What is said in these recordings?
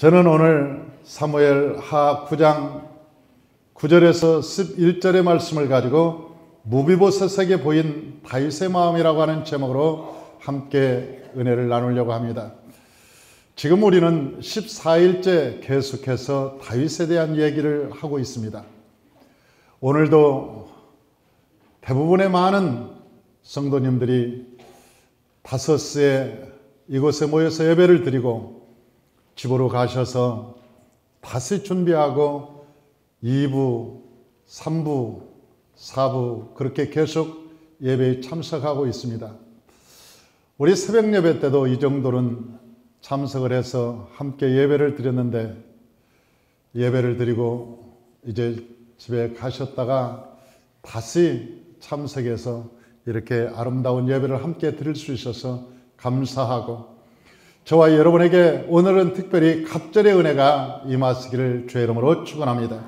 저는 오늘 사무엘 하 9장 9절에서 11절의 말씀을 가지고 무비보셋에게 보인 다윗의 마음이라고 하는 제목으로 함께 은혜를 나누려고 합니다. 지금 우리는 14일째 계속해서 다윗에 대한 얘기를 하고 있습니다. 오늘도 대부분의 많은 성도님들이 5시에 이곳에 모여서 예배를 드리고 집으로 가셔서 다시 준비하고 2부, 3부, 4부 그렇게 계속 예배에 참석하고 있습니다. 우리 새벽 예배 때도 이 정도는 참석을 해서 함께 예배를 드렸는데, 예배를 드리고 이제 집에 가셨다가 다시 참석해서 이렇게 아름다운 예배를 함께 드릴 수 있어서 감사하고, 저와 여러분에게 오늘은 특별히 갑절의 은혜가 임하시기를 주의 이름으로 축원합니다.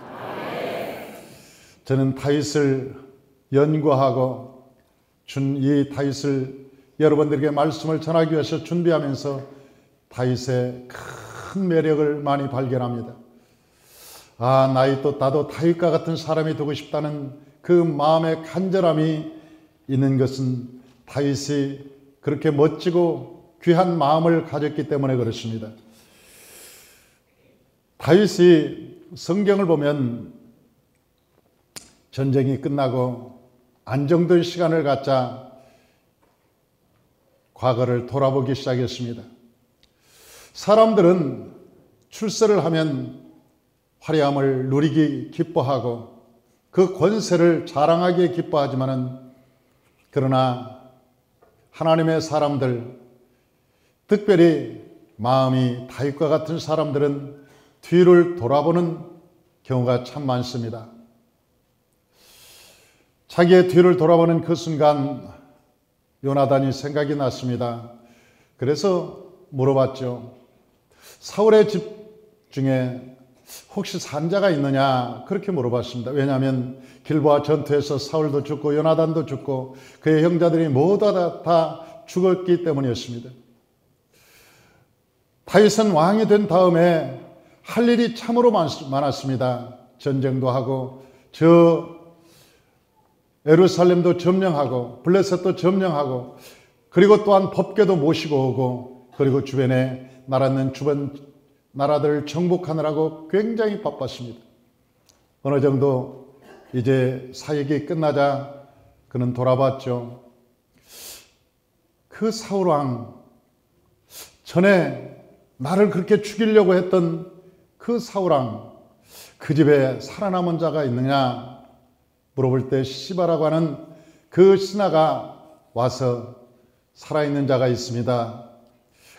저는 다윗을 연구하고 이 다윗을 여러분들에게 말씀을 전하기 위해서 준비하면서 다윗의 큰 매력을 많이 발견합니다. 나도 다윗과 같은 사람이 되고 싶다는 그 마음의 간절함이 있는 것은 다윗이 그렇게 멋지고 귀한 마음을 가졌기 때문에 그렇습니다. 다윗이 성경을 보면 전쟁이 끝나고 안정된 시간을 갖자 과거를 돌아보기 시작했습니다. 사람들은 출세를 하면 화려함을 누리기 기뻐하고 그 권세를 자랑하기에 기뻐하지만은, 그러나 하나님의 사람들, 특별히 마음이 다윗과 같은 사람들은 뒤를 돌아보는 경우가 참 많습니다. 자기의 뒤를 돌아보는 그 순간 요나단이 생각이 났습니다. 그래서 물어봤죠. 사울의 집 중에 혹시 산자가 있느냐, 그렇게 물어봤습니다. 왜냐하면 길보아 전투에서 사울도 죽고 요나단도 죽고 그의 형제들이 모두 다 죽었기 때문이었습니다. 다윗은 왕이 된 다음에 할 일이 참으로 많았습니다. 전쟁도 하고 예루살렘도 점령하고 블레셋도 점령하고, 그리고 또한 법궤도 모시고 오고, 그리고 주변에 나라는 주변 나라들을 정복하느라고 굉장히 바빴습니다. 어느 정도 이제 사역이 끝나자 그는 돌아봤죠. 그 사울왕, 전에 나를 그렇게 죽이려고 했던 그 사울왕, 그 집에 살아남은 자가 있느냐 물어볼 때 시바라고 하는 그 신하가 와서 살아있는 자가 있습니다.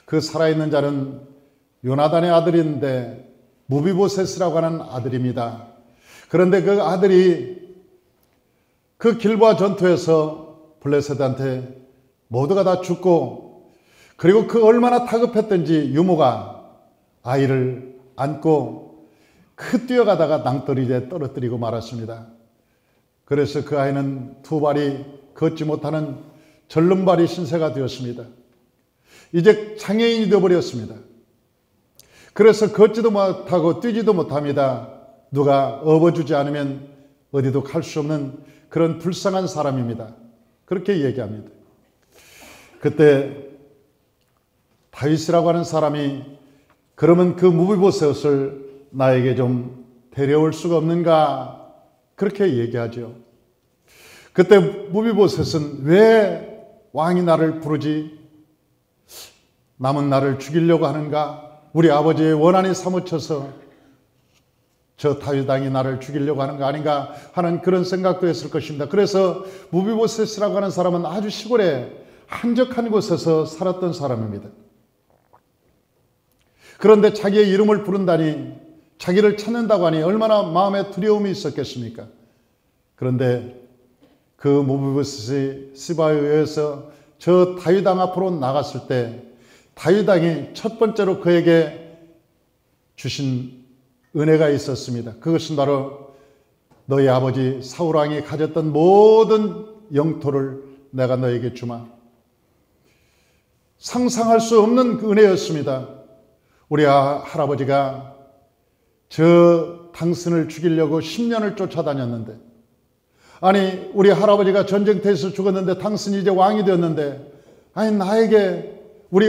그 살아있는 자는 요나단의 아들인데 무비보셋이라고 하는 아들입니다. 그런데 그 아들이 그 길보아 전투에서 블레셋한테 모두가 다 죽고, 그리고 그 얼마나 다급했던지 유모가 아이를 안고 뛰어가다가 낭떠러지에 떨어뜨리고 말았습니다. 그래서 그 아이는 두 발이 걷지 못하는 절름발이 신세가 되었습니다. 이제 장애인이 되어버렸습니다. 그래서 걷지도 못하고 뛰지도 못합니다. 누가 업어주지 않으면 어디도 갈 수 없는 그런 불쌍한 사람입니다. 그렇게 얘기합니다. 그때 다윗이라고 하는 사람이, 그러면 그 무비보셋을 나에게 좀 데려올 수가 없는가, 그렇게 얘기하죠. 그때 무비보셋은 왜 왕이 나를 부르지? 남은 나를 죽이려고 하는가? 우리 아버지의 원한이 사무쳐서 저 다윗 왕이 나를 죽이려고 하는 거 아닌가 하는 그런 생각도 했을 것입니다. 그래서 무비보셋이라고 하는 사람은 아주 시골에 한적한 곳에서 살았던 사람입니다. 그런데 자기의 이름을 부른다니, 자기를 찾는다고 하니 얼마나 마음에 두려움이 있었겠습니까? 그런데 그 무비보셋이 시바에 의해서 저 다윗 왕 앞으로 나갔을 때 다윗 왕이 첫 번째로 그에게 주신 은혜가 있었습니다. 그것은 바로 너희 아버지 사울 왕이 가졌던 모든 영토를 내가 너에게 주마. 상상할 수 없는 그 은혜였습니다. 우리 할아버지가 저 당신을 죽이려고 10년을 쫓아다녔는데, 아니 우리 할아버지가 전쟁터에서 죽었는데 당신이 이제 왕이 되었는데, 아니 나에게 우리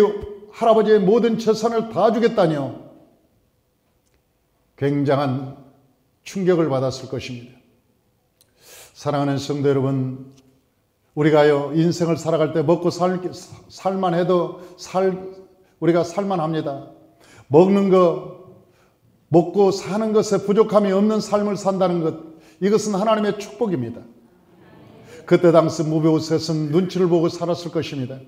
할아버지의 모든 재산을 다 주겠다니요. 굉장한 충격을 받았을 것입니다. 사랑하는 성도 여러분, 우리가요 인생을 살아갈 때 먹고 살만 해도 우리가 살만합니다. 먹는 거, 먹고 사는 것에 부족함이 없는 삶을 산다는 것, 이것은 하나님의 축복입니다. 그때 당시 무비보셋은 눈치를 보고 살았을 것입니다.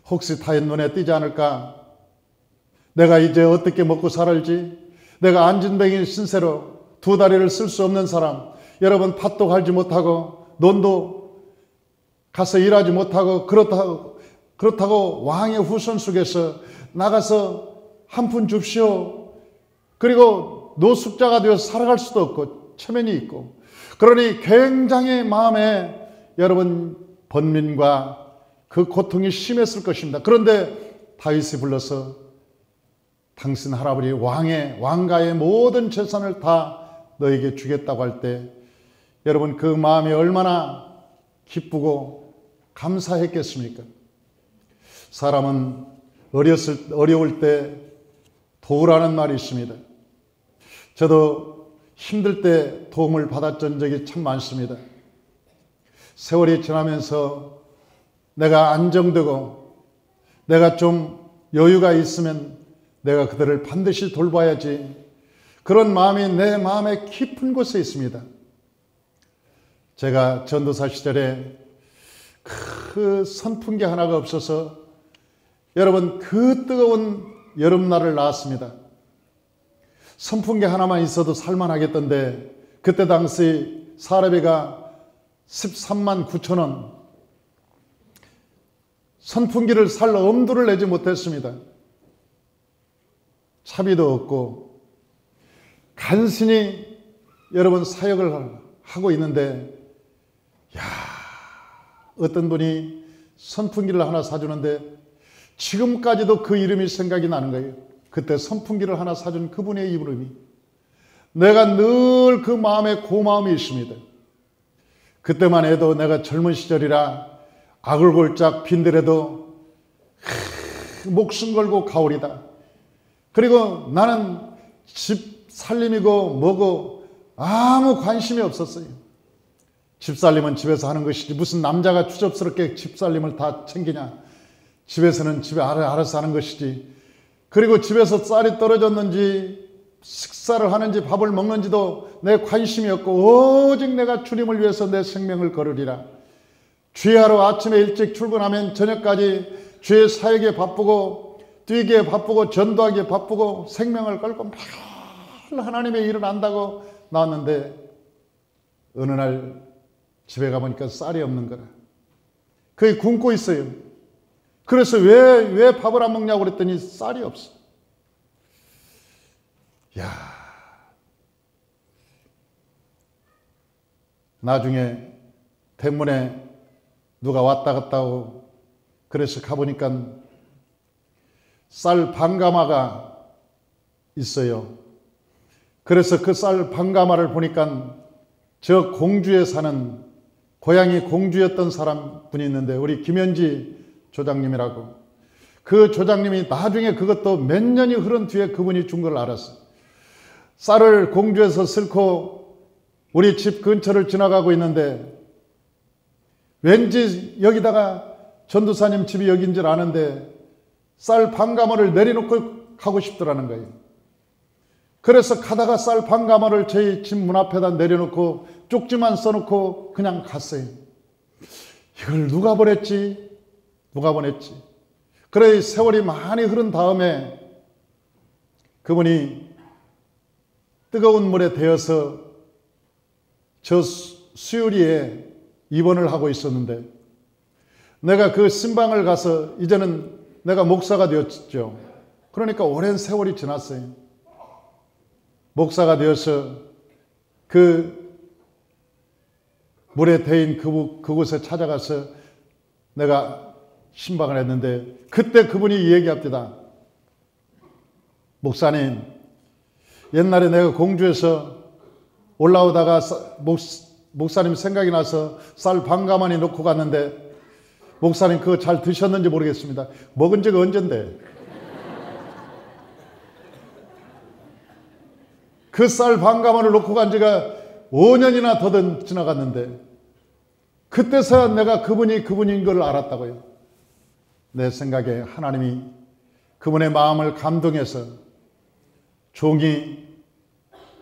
혹시 타인 눈에 띄지 않을까? 내가 이제 어떻게 먹고 살을지, 내가 안진뱅이 신세로 두 다리를 쓸 수 없는 사람, 여러분 밭도 갈지 못하고 논도 가서 일하지 못하고 그렇다고 왕의 후손 속에서 나가서 한 푼 줍시오. 그리고 노숙자가 되어서 살아갈 수도 없고 체면이 있고, 그러니 굉장히 마음에 여러분 번민과 그 고통이 심했을 것입니다. 그런데 다윗이 불러서 당신 할아버지 왕가의 모든 재산을 다 너에게 주겠다고 할 때, 여러분 그 마음이 얼마나 기쁘고 감사했겠습니까? 사람은 어려울 때 도우라는 말이 있습니다. 저도 힘들 때 도움을 받았던 적이 참 많습니다. 세월이 지나면서 내가 안정되고 내가 좀 여유가 있으면 내가 그들을 반드시 돌봐야지, 그런 마음이 내 마음의 깊은 곳에 있습니다. 제가 전도사 시절에 그 선풍기 하나가 없어서 여러분 그 뜨거운 여름날을 나왔습니다. 선풍기 하나만 있어도 살만하겠던데, 그때 당시 사례비가 13만 9천 원, 선풍기를 살 엄두를 내지 못했습니다. 차비도 없고 간신히 여러분 사역을 하고 있는데, 어떤 분이 선풍기를 하나 사주는데 지금까지도 그 이름이 생각이 나는 거예요. 그때 선풍기를 하나 사준 그분의 이름이. 내가 늘 그 마음에 고마움이 있습니다. 그때만 해도 내가 젊은 시절이라 아글골짝 빈들에도 목숨 걸고 가오리다. 그리고 나는 집 살림이고 뭐고 아무 관심이 없었어요. 집살림은 집에서 하는 것이지 무슨 남자가 추접스럽게 집살림을 다 챙기냐. 집에서는 집에 알아서 하는 것이지. 그리고 집에서 쌀이 떨어졌는지 식사를 하는지 밥을 먹는지도 내 관심이 없고, 오직 내가 주님을 위해서 내 생명을 걸으리라. 주의하러 아침에 일찍 출근하면 저녁까지 주의 사역에 바쁘고 뛰기에 바쁘고 전도하기에 바쁘고 생명을 걸고 매일 하나님의 일을 안다고 나왔는데, 어느 날 집에 가보니까 쌀이 없는 거라. 거의 굶고 있어요. 그래서 왜 밥을 안 먹냐고 그랬더니 쌀이 없어. 나중에 대문에 누가 왔다 갔다 하고, 그래서 가보니까 쌀 반가마가 있어요. 그래서 그 쌀 반가마를 보니까 저 공주에 사는, 고향이 공주였던 분이 있는데, 우리 김현지 조장님이라고, 그 조장님이 나중에 그것도 몇 년이 흐른 뒤에 그분이 준 걸 알았어. 쌀을 공주에서 싣고 우리 집 근처를 지나가고 있는데, 왠지 여기다가 전도사님 집이 여긴 줄 아는데 쌀 반가마를 내려놓고 가고 싶더라는 거예요. 그래서 가다가 쌀 반가마를 저희 집 문 앞에다 내려놓고 쪽지만 써놓고 그냥 갔어요. 이걸 누가 보냈지? 그래 세월이 많이 흐른 다음에 그분이 뜨거운 물에 데어서 저 수유리에 입원을 하고 있었는데, 내가 그 신방을 가서, 이제는 내가 목사가 되었죠. 그러니까 오랜 세월이 지났어요. 목사가 되어서 그 물에 데인 그곳에 찾아가서 내가 신방을 했는데, 그때 그분이 얘기합니다. 목사님, 옛날에 내가 공주에서 올라오다가 목사님 생각이 나서 쌀 반 가마니 놓고 갔는데 목사님 그거 잘 드셨는지 모르겠습니다. 먹은 지가 언젠데. 그 쌀 반 가마를 놓고 간 지가 5년이나 더 지나갔는데 그때서야 내가 그분인 걸 알았다고요. 내 생각에 하나님이 그분의 마음을 감동해서 종이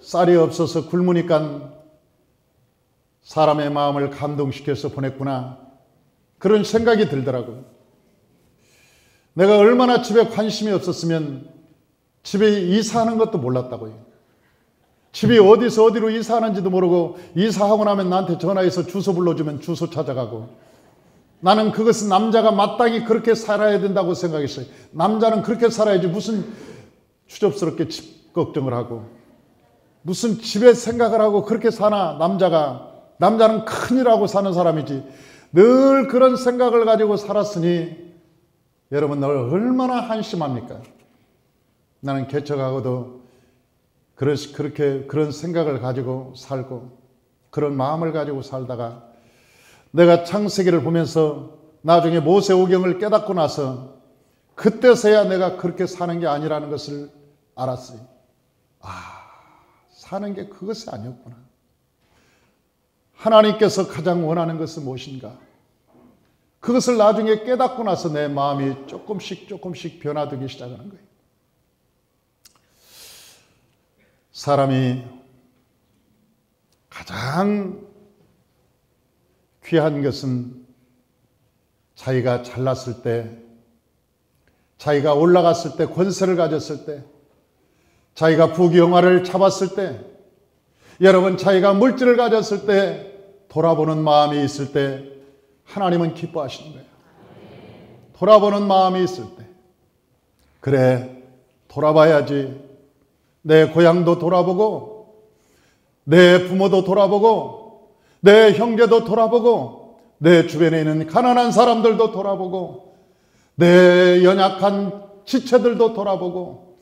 쌀이 없어서 굶으니까 사람의 마음을 감동시켜서 보냈구나. 그런 생각이 들더라고요. 내가 얼마나 집에 관심이 없었으면 집에 이사하는 것도 몰랐다고요. 집이 어디서 어디로 이사하는지도 모르고 이사하고 나면 나한테 전화해서 주소 불러주면 주소 찾아가고 나는 그것은 남자가 마땅히 그렇게 살아야 된다고 생각했어요. 남자는 그렇게 살아야지 무슨 추접스럽게 집 걱정을 하고 무슨 집에 생각을 하고 그렇게 사나. 남자는 큰일하고 사는 사람이지. 늘 그런 생각을 가지고 살았으니 여러분 늘 얼마나 한심합니까? 나는 개척하고도 그렇게 그런 생각을 가지고 살고 그런 마음을 가지고 살다가 내가 창세기를 보면서 나중에 모세오경을 깨닫고 나서 그때서야 내가 그렇게 사는 게 아니라는 것을 알았어요. 사는 게 그것이 아니었구나. 하나님께서 가장 원하는 것은 무엇인가? 그것을 나중에 깨닫고 나서 내 마음이 조금씩 변화되기 시작하는 거예요. 사람이 가장 귀한 것은 자기가 잘났을 때, 자기가 올라갔을 때, 권세를 가졌을 때, 자기가 부귀영화를 잡았을 때, 여러분 자기가 물질을 가졌을 때, 돌아보는 마음이 있을 때 하나님은 기뻐하시는 거예요. 돌아보는 마음이 있을 때. 그래, 돌아봐야지. 내 고향도 돌아보고 내 부모도 돌아보고 내 형제도 돌아보고 내 주변에 있는 가난한 사람들도 돌아보고 내 연약한 지체들도 돌아보고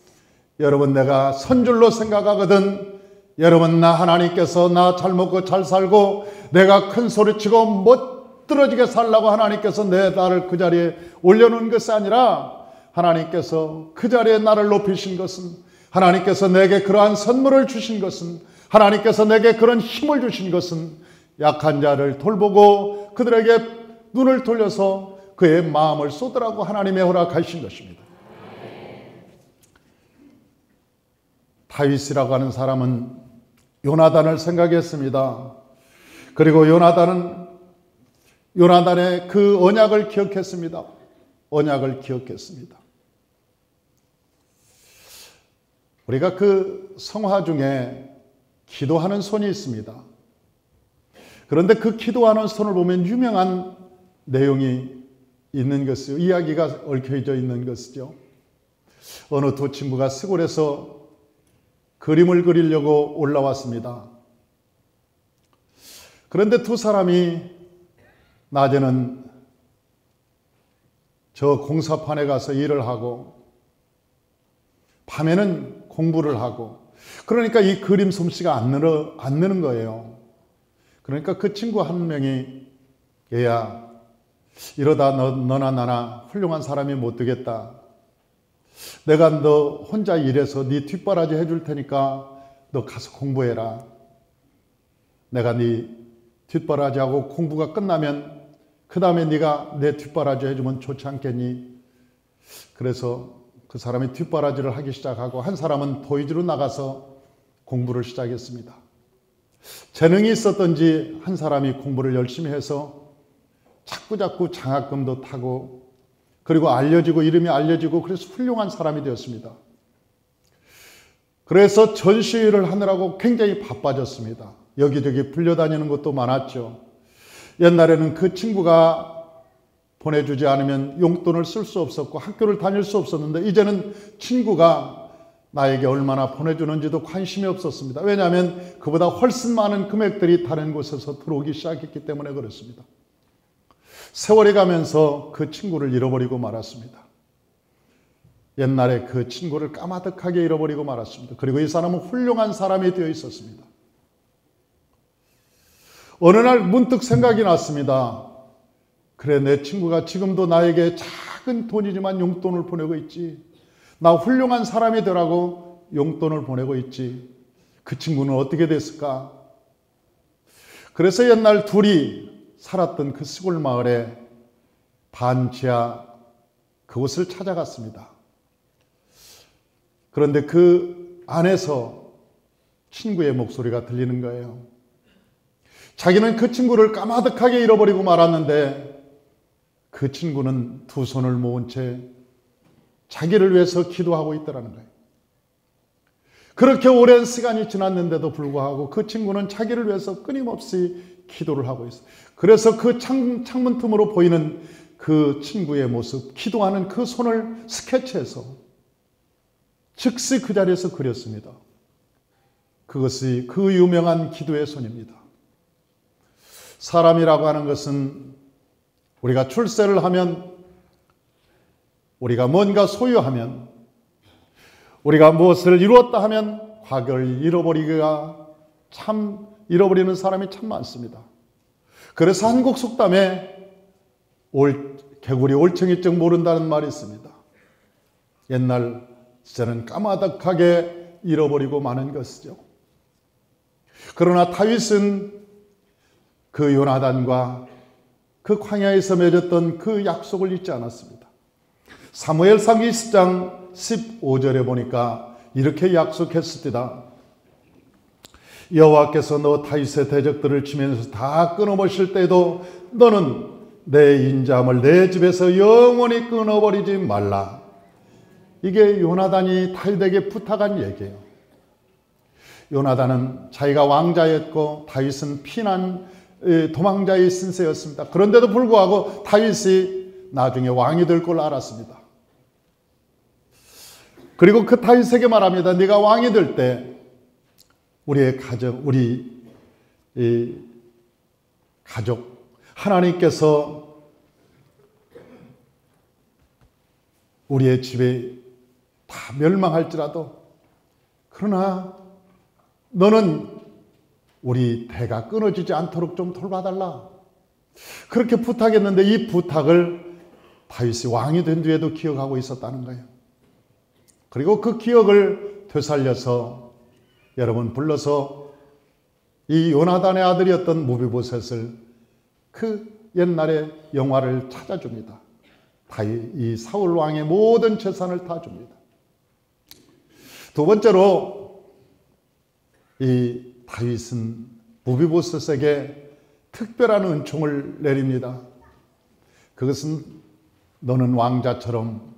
여러분 내가 선줄로 생각하거든. 여러분 나 하나님께서 나 잘 먹고 잘 살고 내가 큰 소리치고 멋들어지게 살라고 하나님께서 내 나를 그 자리에 올려놓은 것이 아니라 하나님께서 그 자리에 나를 높이신 것은 하나님께서 내게 그러한 선물을 주신 것은 하나님께서 내게 그런 힘을 주신 것은 약한 자를 돌보고 그들에게 눈을 돌려서 그의 마음을 쏟으라고 하나님의 허락하신 것입니다. 다윗이라고 하는 사람은 요나단을 생각했습니다. 그리고 요나단의 그 언약을 기억했습니다. 언약을 기억했습니다. 우리가 그 성화 중에 기도하는 손이 있습니다. 그런데 그 기도하는 손을 보면 유명한 내용이 있는 것이요. 이야기가 얽혀져 있는 것이죠. 어느 두 친구가 시골에서 그림을 그리려고 올라왔습니다. 그런데 두 사람이 낮에는 저 공사판에 가서 일을 하고 밤에는 공부를 하고 그러니까 이 그림 솜씨가 안 느는 거예요. 그러니까 그 친구 한 명이 얘야 이러다 너나 나나 훌륭한 사람이 못 되겠다. 내가 너 혼자 일해서 네 뒷바라지 해줄 테니까 너 가서 공부해라. 내가 네 뒷바라지하고 공부가 끝나면 그 다음에 네가 내 뒷바라지 해주면 좋지 않겠니? 그래서 그 사람이 뒷바라지를 하기 시작하고 한 사람은 도이지로 나가서 공부를 시작했습니다. 재능이 있었던지 한 사람이 공부를 열심히 해서 자꾸 장학금도 타고 그리고 이름이 알려지고 그래서 훌륭한 사람이 되었습니다. 그래서 전시회를 하느라고 굉장히 바빠졌습니다. 여기저기 불려다니는 것도 많았죠. 옛날에는 그 친구가 보내주지 않으면 용돈을 쓸 수 없었고 학교를 다닐 수 없었는데 이제는 친구가 나에게 얼마나 보내주는지도 관심이 없었습니다. 왜냐하면 그보다 훨씬 많은 금액들이 다른 곳에서 들어오기 시작했기 때문에 그렇습니다. 세월이 가면서 그 친구를 잃어버리고 말았습니다. 옛날에 그 친구를 까마득하게 잃어버리고 말았습니다. 그리고 이 사람은 훌륭한 사람이 되어 있었습니다. 어느 날 문득 생각이 났습니다. 그래, 내 친구가 지금도 나에게 작은 돈이지만 용돈을 보내고 있지. 나 훌륭한 사람이 되라고 용돈을 보내고 있지. 그 친구는 어떻게 됐을까? 그래서 옛날 둘이 살았던 그 시골 마을에 반지하 그곳을 찾아갔습니다. 그런데 그 안에서 친구의 목소리가 들리는 거예요. 자기는 그 친구를 까마득하게 잃어버리고 말았는데 그 친구는 두 손을 모은 채 자기를 위해서 기도하고 있더라는 거예요. 그렇게 오랜 시간이 지났는데도 불구하고 그 친구는 자기를 위해서 끊임없이 기도를 하고 있어요. 그래서 그 창문 틈으로 보이는 그 친구의 모습, 기도하는 그 손을 스케치해서 즉시 그 자리에서 그렸습니다. 그것이 그 유명한 기도의 손입니다. 사람이라고 하는 것은 우리가 출세를 하면, 우리가 뭔가 소유하면, 우리가 무엇을 이루었다 하면 과거를 잃어버리는 사람이 참 많습니다. 그래서 한국 속담에 개구리 올챙이증 모른다는 말이 있습니다. 옛날 시절은 까마득하게 잃어버리고 마는 것이죠. 그러나 다윗은 그 요나단과 그 광야에서 맺었던 그 약속을 잊지 않았습니다. 사무엘상 20장 15절에 보니까 이렇게 약속했습니다. 여호와께서 너 다윗의 대적들을 치면서 다 끊어버리실 때에도 너는 내 인자함을 내 집에서 영원히 끊어버리지 말라. 이게 요나단이 다윗에게 부탁한 얘기예요. 요나단은 자기가 왕자였고 다윗은 피난 도망자의 신세였습니다. 그런데도 불구하고 다윗이 나중에 왕이 될 걸 알았습니다. 그리고 그 다윗에게 말합니다. 네가 왕이 될 때 우리의 가정, 우리 가족, 하나님께서 우리의 집에 다 멸망할지라도 그러나 너는 우리 대가 끊어지지 않도록 좀 돌봐달라. 그렇게 부탁했는데 이 부탁을 다윗이 왕이 된 뒤에도 기억하고 있었다는 거예요. 그리고 그 기억을 되살려서 여러분 불러서 이 요나단의 아들이었던 무비보셋을 그 옛날의 영화를 찾아줍니다. 이 사울 왕의 모든 재산을 다 줍니다. 두 번째로 이 다윗은 무비보셋에게 특별한 은총을 내립니다. 그것은 너는 왕자처럼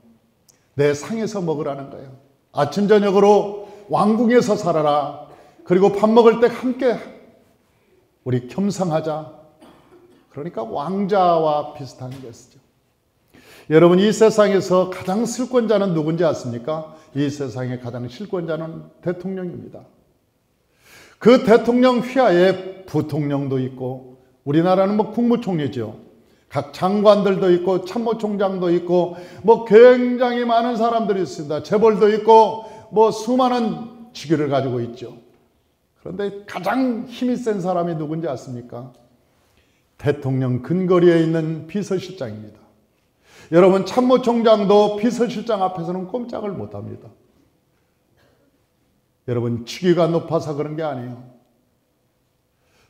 내 상에서 먹으라는 거예요. 아침 저녁으로 왕궁에서 살아라. 그리고 밥 먹을 때 함께 우리 겸상하자. 그러니까 왕자와 비슷한 것이죠. 여러분 이 세상에서 가장 실권자는 누군지 아십니까? 이 세상의 가장 실권자는 대통령입니다. 그 대통령 휘하에 부통령도 있고 우리나라는 뭐 국무총리죠. 각 장관들도 있고 참모총장도 있고 뭐 굉장히 많은 사람들이 있습니다. 재벌도 있고 뭐 수많은 직위를 가지고 있죠. 그런데 가장 힘이 센 사람이 누군지 아십니까? 대통령 근거리에 있는 비서실장입니다. 여러분 참모총장도 비서실장 앞에서는 꼼짝을 못합니다. 여러분 직위가 높아서 그런 게 아니에요.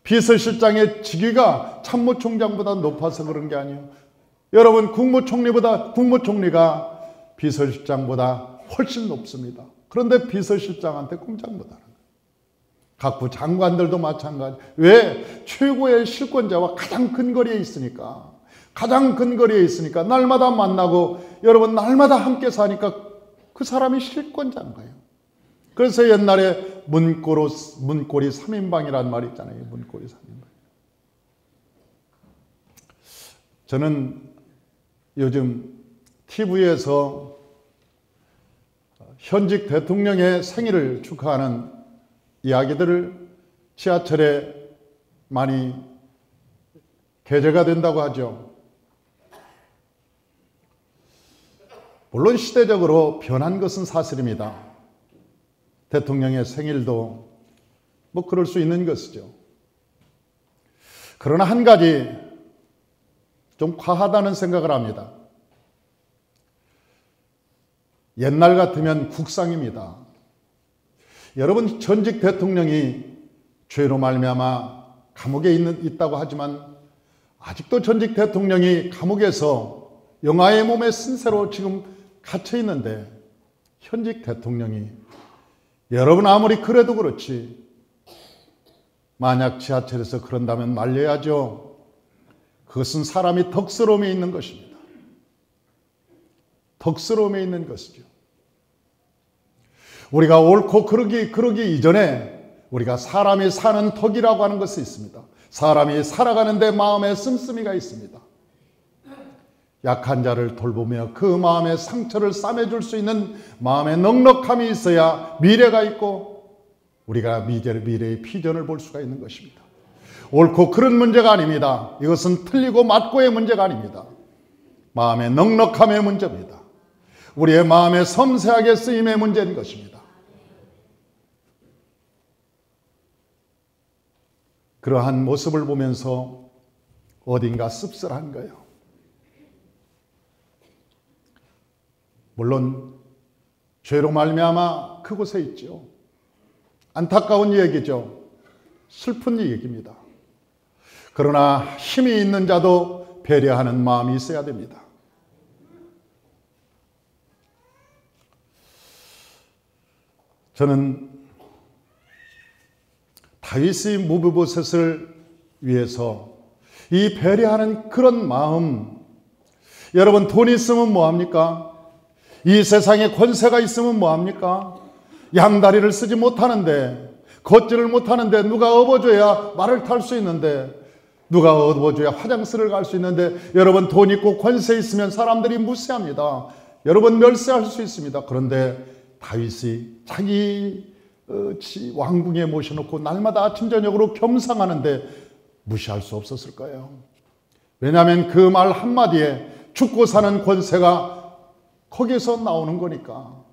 비서실장의 직위가 참모총장보다 높아서 그런 게 아니에요. 여러분 국무총리가 비서실장보다 훨씬 높습니다. 그런데 비서실장한테 꼼짝 못하는 거예요. 각부 장관들도 마찬가지. 왜? 최고의 실권자와 가장 근거리에 있으니까. 가장 근거리에 있으니까 날마다 만나고 여러분 날마다 함께 사니까 그 사람이 실권자인 거예요. 그래서 옛날에 문고리 3인방이라는 말이 있잖아요. 문고리 3인방. 저는 요즘 TV에서 현직 대통령의 생일을 축하하는 이야기들을 지하철에 많이 게재가 된다고 하죠. 물론 시대적으로 변한 것은 사실입니다. 대통령의 생일도 뭐 그럴 수 있는 것이죠. 그러나 한 가지 좀 과하다는 생각을 합니다. 옛날 같으면 국상입니다. 여러분, 전직 대통령이 죄로 말미암아 감옥에 있다고 하지만 아직도 전직 대통령이 감옥에서 영아의 몸에 쓴 채로 지금 갇혀 있는데, 현직 대통령이 여러분 아무리 그래도 그렇지 만약 지하철에서 그런다면 말려야죠. 그것은 사람이 덕스러움에 있는 것입니다. 덕스러움에 있는 것이죠. 우리가 옳고 그러기 이전에 우리가 사람이 사는 덕이라고 하는 것이 있습니다. 사람이 살아가는데 마음에 씀씀이가 있습니다. 약한 자를 돌보며 그 마음의 상처를 싸매줄 수 있는 마음의 넉넉함이 있어야 미래가 있고 우리가 미래의 비전을 볼 수가 있는 것입니다. 옳고 그른 문제가 아닙니다. 이것은 틀리고 맞고의 문제가 아닙니다. 마음의 넉넉함의 문제입니다. 우리의 마음의 섬세하게 쓰임의 문제인 것입니다. 그러한 모습을 보면서 어딘가 씁쓸한 거예요. 물론 죄로 말미암아 그곳에 있죠. 안타까운 얘기죠. 슬픈 얘기입니다. 그러나 힘이 있는 자도 배려하는 마음이 있어야 됩니다. 저는 다윗이 무브보셋을 위해서 이 배려하는 그런 마음, 여러분 돈 있으면 뭐합니까? 이 세상에 권세가 있으면 뭐합니까? 양다리를 쓰지 못하는데, 걷지를 못하는데 누가 업어줘야 말을 탈 수 있는데, 누가 업어줘야 화장실을 갈 수 있는데, 여러분 돈 있고 권세 있으면 사람들이 무시합니다. 여러분 멸시할 수 있습니다. 그런데 다윗이 자기 왕궁에 모셔놓고 날마다 아침 저녁으로 겸상하는데 무시할 수 없었을 거예요. 왜냐하면 그 말 한마디에 죽고 사는 권세가 거기에서 나오는 거니까.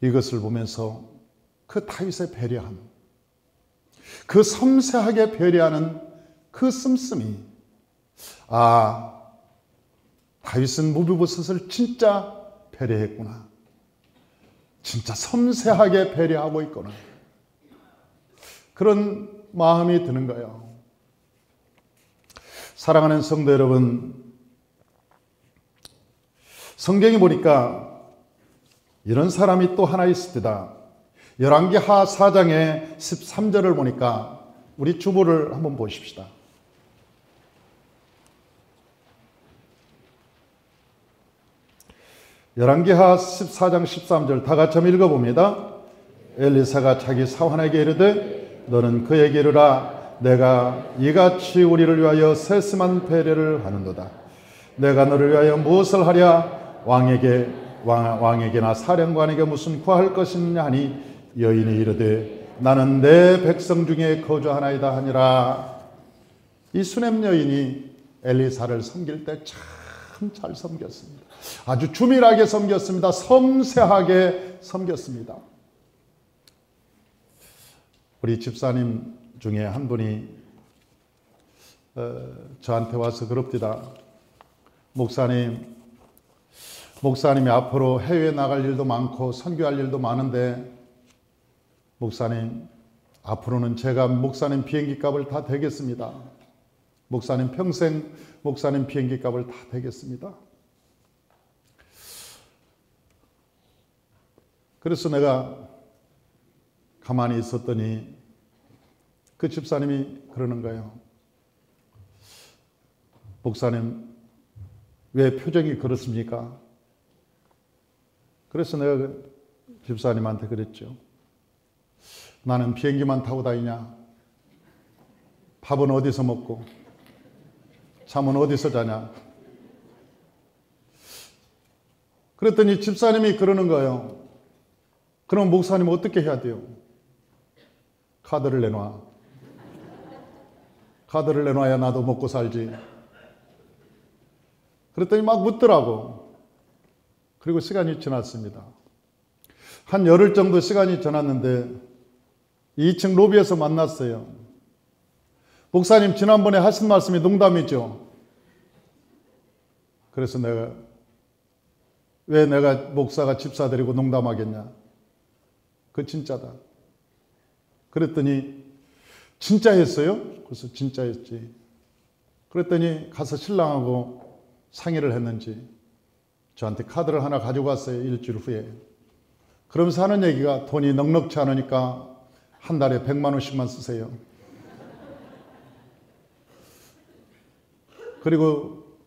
이것을 보면서 그 다윗의 배려함, 그 섬세하게 배려하는 그 씀씀이, 아, 다윗은 무비보셋을 진짜 배려했구나. 진짜 섬세하게 배려하고 있구나. 그런 마음이 드는 거예요. 사랑하는 성도 여러분, 성경에 보니까 이런 사람이 또 하나 있습니다. 열왕기하 4장의 13절을 보니까 우리 주보를 한번 보십시다. 열왕기하 14장 13절 다 같이 한번 읽어봅니다. 엘리사가 자기 사환에게 이르되 너는 그에게 이르라 내가 이같이 우리를 위하여 세심한 배려를 하는도다. 내가 너를 위하여 무엇을 하랴? 왕에게나 사령관에게 무슨 구할 것이냐 하니 여인이 이르되 나는 내 백성 중에 거주하나이다 하니라. 이 수넴 여인이 엘리사를 섬길 때 참 잘 섬겼습니다. 아주 주밀하게 섬겼습니다. 섬세하게 섬겼습니다. 우리 집사님 중에 한 분이 저한테 와서 그럽니다. 목사님이 앞으로 해외에 나갈 일도 많고 선교할 일도 많은데 목사님 앞으로는 제가 목사님 비행기 값을 다 대겠습니다. 목사님 평생 목사님 비행기 값을 다 대겠습니다. 그래서 내가 가만히 있었더니 그 집사님이 그러는 거예요. 목사님 왜 표정이 그렇습니까? 그래서 내가 그 집사님한테 그랬죠. 나는 비행기만 타고 다니냐? 밥은 어디서 먹고 잠은 어디서 자냐? 그랬더니 집사님이 그러는 거예요. 그럼 목사님 어떻게 해야 돼요? 카드를 내놔. 카드를 내놔야 나도 먹고 살지. 그랬더니 막 묻더라고. 그리고 시간이 지났습니다. 한 열흘 정도 시간이 지났는데 2층 로비에서 만났어요. 목사님, 지난번에 하신 말씀이 농담이죠? 그래서 왜 내가 목사가 집사 데리고 농담하겠냐? 그거 진짜다. 그랬더니 진짜였어요? 그래서 진짜였지. 그랬더니 가서 신랑하고 상의를 했는지 저한테 카드를 하나 가지고 왔어요. 일주일 후에. 그러면서 하는 얘기가 돈이 넉넉치 않으니까 한 달에 100만 원씩만 쓰세요. 그리고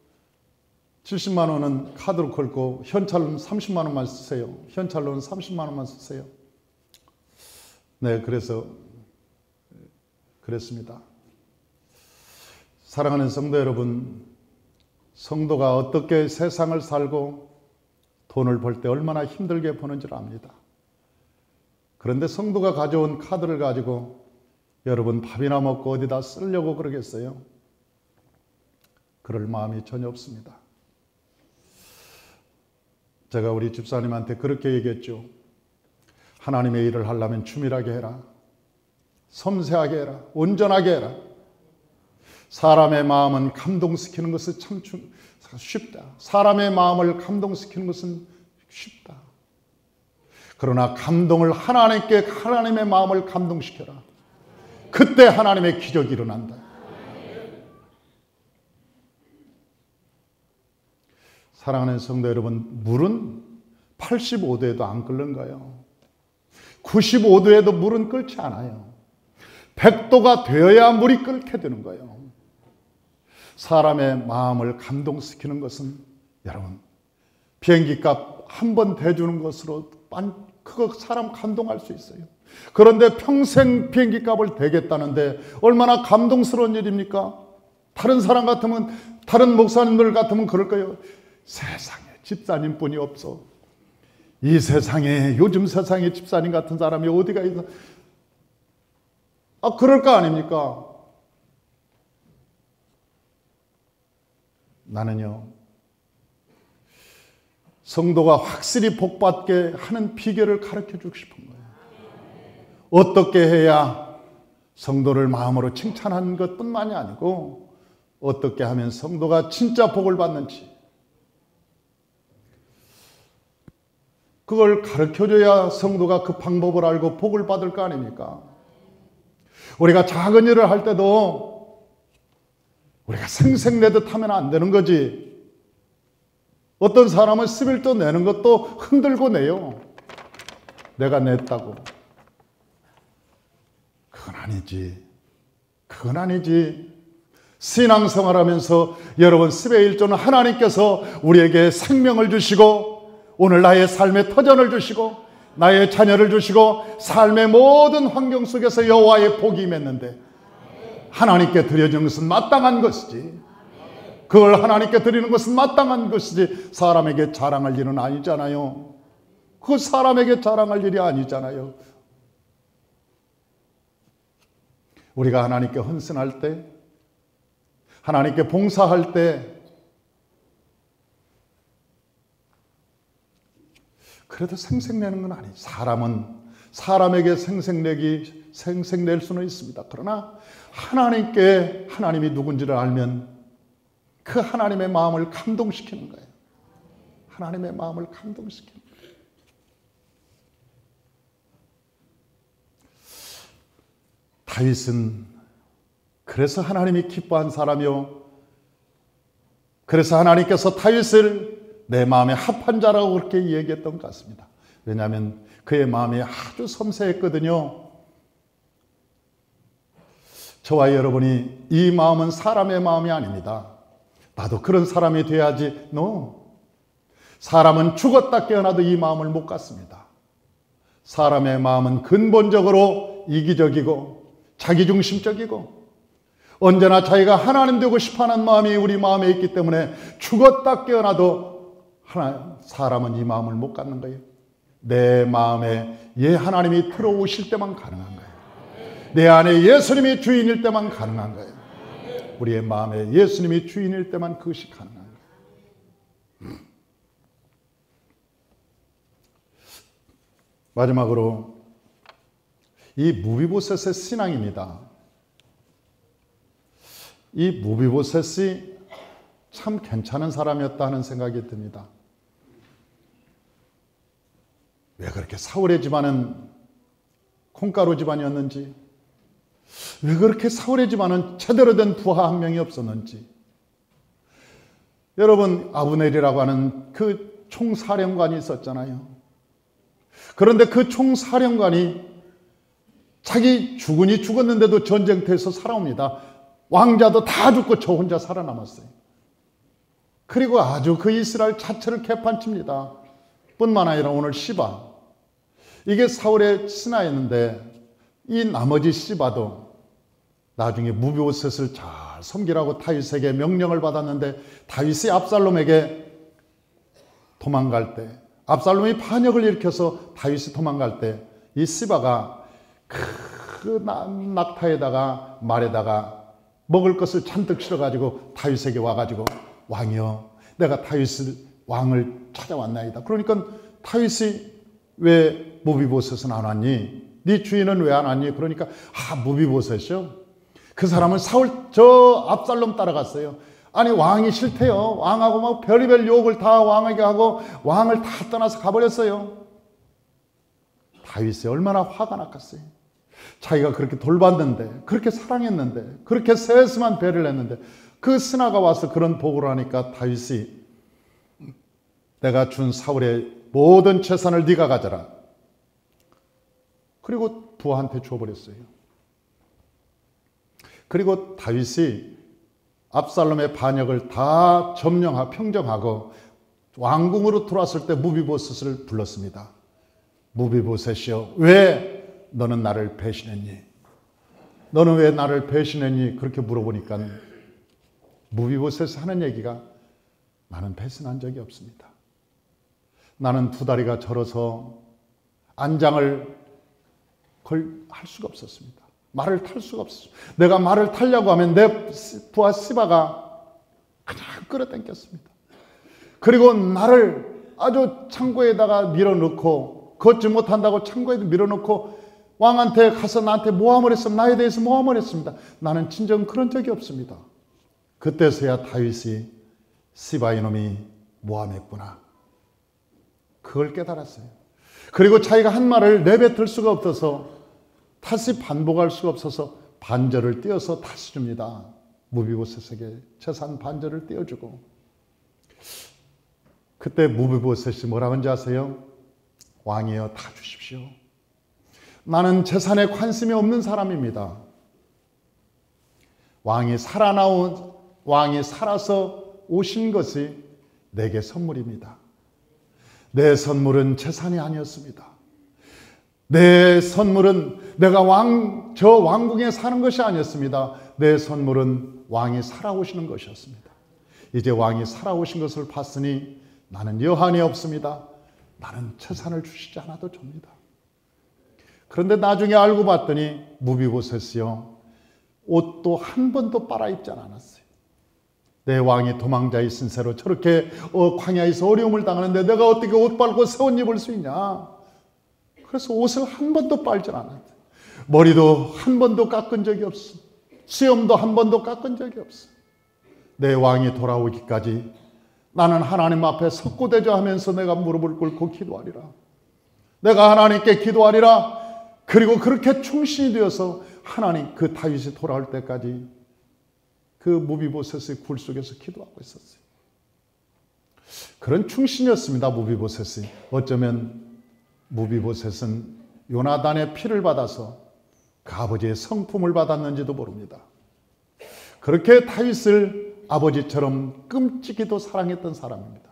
70만 원은 카드로 걸고 현찰로는 30만 원만 쓰세요. 현찰로는 30만 원만 쓰세요. 네, 그래서 그랬습니다. 사랑하는 성도 여러분, 성도가 어떻게 세상을 살고 돈을 벌 때 얼마나 힘들게 버는지를 압니다. 그런데 성도가 가져온 카드를 가지고 여러분 밥이나 먹고 어디다 쓰려고 그러겠어요? 그럴 마음이 전혀 없습니다. 제가 우리 집사님한테 그렇게 얘기했죠. 하나님의 일을 하려면 주밀하게 해라. 섬세하게 해라. 온전하게 해라. 사람의 마음은 감동시키는 것은 참 쉽다. 사람의 마음을 감동시키는 것은 쉽다. 그러나 감동을 하나님의 마음을 감동시켜라. 그때 하나님의 기적이 일어난다. 사랑하는 성도 여러분, 물은 85도에도 안 끓는 거예요. 95도에도 물은 끓지 않아요. 100도가 되어야 물이 끓게 되는 거예요. 사람의 마음을 감동시키는 것은 여러분, 비행기 값 한 번 대주는 것으로 그거 사람 감동할 수 있어요. 그런데 평생 비행기 값을 대겠다는데 얼마나 감동스러운 일입니까? 다른 사람 같으면, 다른 목사님들 같으면 그럴 거예요. 세상에 집사님뿐이 없어. 이 세상에, 요즘 세상에 집사님 같은 사람이 어디가 있어? 그럴 거 아닙니까? 나는요, 성도가 확실히 복받게 하는 비결을 가르쳐 주고 싶은 거예요. 어떻게 해야 성도를 마음으로 칭찬하는 것뿐만이 아니고 어떻게 하면 성도가 진짜 복을 받는지 그걸 가르쳐줘야 성도가 그 방법을 알고 복을 받을 거 아닙니까? 우리가 작은 일을 할 때도 우리가 생색내듯 하면 안 되는 거지. 어떤 사람은 11조 내는 것도 흔들고 내요. 내가 냈다고. 그건 아니지. 그건 아니지. 신앙생활하면서 여러분 10의 1조는 하나님께서 우리에게 생명을 주시고 오늘 나의 삶의 터전을 주시고 나의 자녀를 주시고 삶의 모든 환경 속에서 여호와의 복이 임했는데 하나님께 드려지는 것은 마땅한 것이지. 그걸 하나님께 드리는 것은 마땅한 것이지 사람에게 자랑할 일은 아니잖아요. 그 사람에게 자랑할 일이 아니잖아요. 우리가 하나님께 헌신할 때, 하나님께 봉사할 때 그래도 생색내는 건 아니지. 사람은 사람에게 생색낼 수는 있습니다. 그러나 하나님께 하나님이 누군지를 알면 그 하나님의 마음을 감동시키는 거예요. 하나님의 마음을 감동시키는 거예요. 다윗은 그래서 하나님이 기뻐한 사람이요. 그래서 하나님께서 다윗을 내 마음에 합한 자라고 그렇게 얘기했던 것 같습니다. 왜냐하면 그의 마음이 아주 섬세했거든요. 저와 여러분이 이 마음은 사람의 마음이 아닙니다. 나도 그런 사람이 돼야지. No. 사람은 죽었다 깨어나도 이 마음을 못 갖습니다. 사람의 마음은 근본적으로 이기적이고 자기중심적이고 언제나 자기가 하나님 되고 싶어하는 마음이 우리 마음에 있기 때문에 죽었다 깨어나도 사람은 이 마음을 못 갖는 거예요. 내 마음에 하나님이 들어오실 때만 가능한 거예요. 내 안에 예수님이 주인일 때만 가능한 거예요. 우리의 마음에 예수님이 주인일 때만 그것이 가능한 거예요. 마지막으로 이 무비보셋의 신앙입니다. 이 무비보셋이 참 괜찮은 사람이었다 하는 생각이 듭니다. 왜 그렇게 사울의 집안은 콩가루 집안이었는지, 왜 그렇게 사울의 집안은 제대로 된 부하 한 명이 없었는지. 여러분, 아브넬이라고 하는 그 총사령관이 있었잖아요. 그런데 그 총사령관이 자기 주군이 죽었는데도 전쟁터에서 살아옵니다. 왕자도 다 죽고 저 혼자 살아남았어요. 그리고 아주 그 이스라엘 자체를 개판칩니다. 뿐만 아니라 오늘 시바, 이게 사울의 신하였는데 이 나머지 시바도 나중에 무비보셋을 잘 섬기라고 다윗에게 명령을 받았는데, 다윗이 압살롬에게 도망갈 때, 압살롬이 반역을 일으켜서 다윗이 도망갈 때 이 시바가 그 낙타에다가 말에다가 먹을 것을 잔뜩 실어가지고 다윗에게 와가지고, 왕이여, 내가 다윗을 왕을 찾아왔나이다. 그러니까 다윗이 왜 무비보셋은 안 왔니? 네 주인은 왜 안 왔니? 그러니까 무비보셋이요? 그 사람은 사울 저 압살롬 따라갔어요. 아니 왕이 싫대요. 왕하고 막 별의별 욕을 다 왕에게 하고 왕을 다 떠나서 가버렸어요. 다윗이 얼마나 화가 났겠어요. 자기가 그렇게 돌봤는데, 그렇게 사랑했는데, 그렇게 세심한 배려를 했는데 그 신하가 와서 그런 보고를 하니까 다윗이 내가 준 사울의 모든 재산을 네가 가져라. 그리고 부하한테 줘버렸어요. 그리고 다윗이 압살롬의 반역을 다 점령하고 평정하고 왕궁으로 들어왔을 때 무비보셋을 불렀습니다. 무비보셋이여, 왜 너는 나를 배신했니? 너는 왜 나를 배신했니? 그렇게 물어보니까 무비보셋이 하는 얘기가, 나는 배신한 적이 없습니다. 나는 두 다리가 저려서 안장을 할 수가 없었습니다. 말을 탈 수가 없었습니다. 내가 말을 타려고 하면 내 부하 시바가 그냥 끌어당겼습니다. 그리고 나를 아주 창고에다가 밀어넣고, 걷지 못한다고 창고에 밀어넣고 왕한테 가서 나한테 모함을 했으면 나에 대해서 모함을 했습니다. 나는 진정 그런 적이 없습니다. 그때서야 다윗이 시바 이놈이 모함했구나, 그걸 깨달았어요. 그리고 자기가 한 말을 내뱉을 수가 없어서, 다시 반복할 수가 없어서 반절을 떼어서 다시 줍니다. 무비보셋에게 재산 반절을 떼어주고. 그때 무비보셋이 뭐라고 하는지 아세요? 왕이여, 다 주십시오. 나는 재산에 관심이 없는 사람입니다. 왕이 살아서 오신 것이 내게 선물입니다. 내 선물은 재산이 아니었습니다. 내 선물은 내가 저 왕궁에 사는 것이 아니었습니다. 내 선물은 왕이 살아오시는 것이었습니다. 이제 왕이 살아오신 것을 봤으니 나는 여한이 없습니다. 나는 재산을 주시지 않아도 줍니다. 그런데 나중에 알고 봤더니 무비보셋이요, 옷도 한 번도 빨아입지 않았어요. 내 왕이 도망자의 신세로 저렇게 광야에서 어려움을 당하는데 내가 어떻게 옷 빨고 새 옷 입을 수 있냐. 그래서 옷을 한 번도 빨지 않았어요. 머리도 한 번도 깎은 적이 없어. 수염도 한 번도 깎은 적이 없어. 내 왕이 돌아오기까지 나는 하나님 앞에 석고대죄하면서 내가 무릎을 꿇고 기도하리라. 내가 하나님께 기도하리라. 그리고 그렇게 충신이 되어서 하나님, 그 다윗이 돌아올 때까지 그 무비보셋의 굴 속에서 기도하고 있었어요. 그런 충신이었습니다. 무비보셋이. 어쩌면 무비보셋은 요나단의 피를 받아서 그 아버지의 성품을 받았는지도 모릅니다. 그렇게 다윗을 아버지처럼 끔찍이도 사랑했던 사람입니다.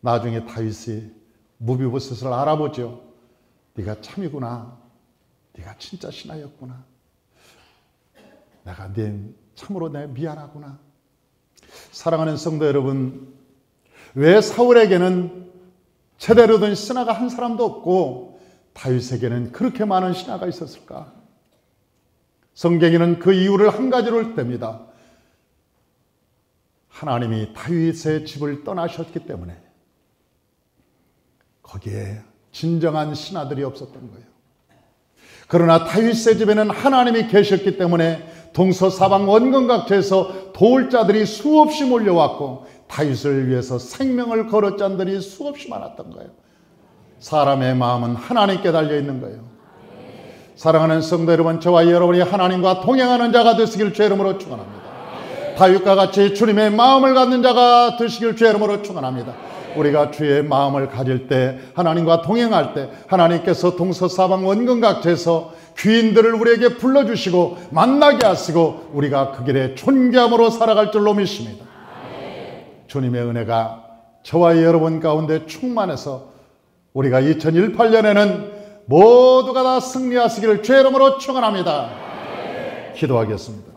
나중에 다윗이 무비보셋을 알아보죠. 네가 참이구나. 네가 진짜 신하였구나. 내가 참으로 내 미안하구나. 사랑하는 성도 여러분, 왜 사울에게는 제대로 된 신하가 한 사람도 없고 다윗에게는 그렇게 많은 신하가 있었을까? 성경에는 그 이유를 한 가지로 댑니다. 하나님이 다윗의 집을 떠나셨기 때문에 거기에 진정한 신하들이 없었던 거예요. 그러나 다윗의 집에는 하나님이 계셨기 때문에 동서사방 원근각지에서 도울 자들이 수없이 몰려왔고 다윗을 위해서 생명을 걸어 잔들이 수없이 많았던 거예요. 사람의 마음은 하나님께 달려 있는 거예요. 사랑하는 성도 여러분, 저와 여러분이 하나님과 동행하는 자가 되시길 주의 이름으로 축원합니다. 다윗과 같이 주님의 마음을 갖는 자가 되시길 주의 이름으로 축원합니다. 우리가 주의 마음을 가질 때, 하나님과 동행할 때 하나님께서 동서사방 원근각지에서 귀인들을 우리에게 불러주시고 만나게 하시고 우리가 그 길에 존귀함으로 살아갈 줄로 믿습니다. 주님의 은혜가 저와 여러분 가운데 충만해서 우리가 2018년에는 모두가 다 승리하시기를 주의 이름으로 축원합니다. 기도하겠습니다.